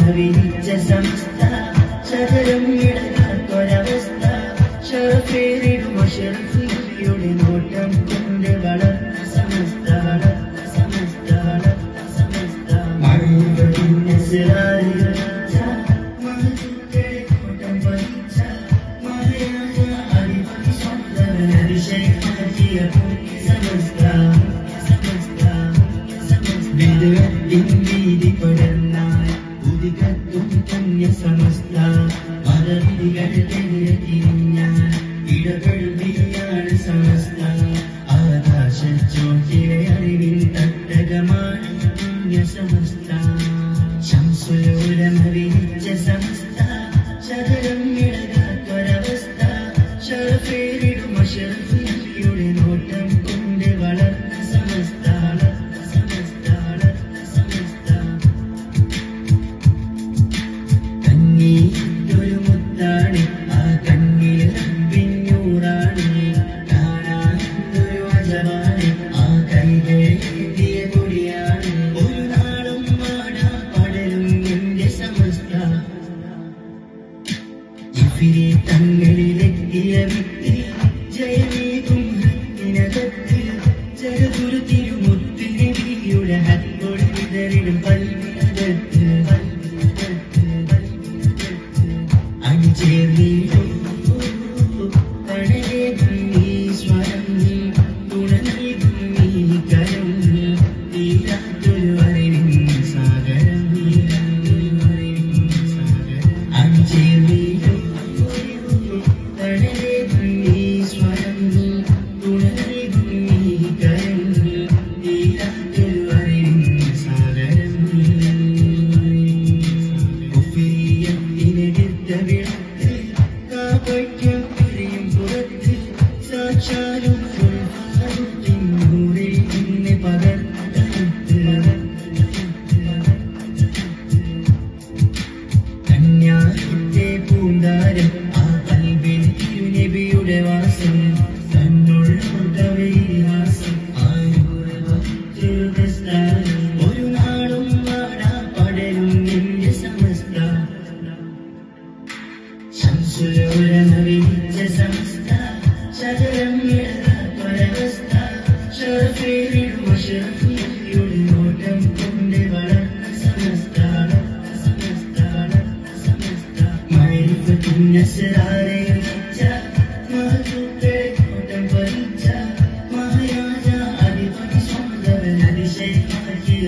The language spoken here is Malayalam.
വിരിച്ച സമസ്ത ചതുരം ഇടകാത്തൊരവസ്ഥ ഷറഫേറിടും ഷറഫിയുടെ നോട്ടം കൊണ്ട് വളർന്ന സമസ്ത സമസ്ത സമസ്ത മഴവിന്റെ സിറാരിച്ച മഹത്തുക്കളെ കോട്ടം പതിച്ച മഹയാജ അടിപൊളി സ്വന്തം അതിശയമാക്കിയ സമസ്ത സമസ്ത സമസ്ത വീതി പടർന്നാൽ ഉദികത്തും പുണ്യ സമസ്ത മതവിധികൾ തിരിഞ്ഞാൽ ഇടപെടുകയാണ് സമസ്ത ആകാശച്ചോട്ടിലെ അറിവിൻ തട്ടകമാണ് പുണ്യ സമസ്ത ശംസുലോലമ വിരിച്ച സമസ്ത ചതുരം ഇടകാത്തൊരവസ്ഥ ഷറഫേറിടും ഷറഫിയുടെ നോട്ടം കൊണ്ട് വളർന്ന സമസ്ത സമസ്ത സമസ്ത കണ്ണീരൊരു മുത്താണ് ആ കണ്ണിൽ പിന്നൂറാണ് കാണാനൊരു അജവാണ് ആ കൈകെട്ടിയ കൊടിയാണ് ഒരു നാളും മാടാ പടരും എന്റെ സമസ്ത ഇഫിരി തങ്ങളിലെത്തിയ വിത്ത് ജയമേകും ഹത്തിനകത്ത് ചെറുതുരു തിരുമുത്ത് നബിയുടെ ഹത്തോട് വിതറിടും പൽവിനകത്ത് അണിചേർന്നിടും തണലേകും ഈ സ്വരം തുണ നൽകും ഈ കരം തീരാത്തൊരു അറിവിൻ സാഗരം അണിചേർന്നിടും തണലേകും ഈ സ്വരം തുണ നൽകും ഈ കരം തീരാത്തൊരു അറിവിൻ സാഗരം ഉഫിയത്തിനെടുത്ത വിളക്ക് കാപ്പയ്ക്കും പിരിയും പുറത്ത് സാക്ഷാലും നൂറിൽ നിന്ന് പകർത്തടുത്ത് കന്യാസിന്റെ പൂന്താരം ആ കൽവിൽ തിരുനബിയുടെ വാസം തന്നുള്ളവരിഹാസം ഒരു നാളും വാടാ പടരും എന്റെ സമസ്ത ശംസുലോലമ വിരിച്ച സമസ്ത ചതുരം ഇടകാത്തൊരവസ്ഥ ഷറഫേറിടും ഷറഫിയുടെ നോട്ടം കൊണ്ട് വളർന്ന സമസ്ത സമസ്ത സമസ്ത മഴവിന്റെ സിറാരിച്ച മഹത്തുക്കളെ കോട്ടം പതിച്ച മഹയാജ അടിപൊളി സ്വന്തം അതിശയമാക്കിയ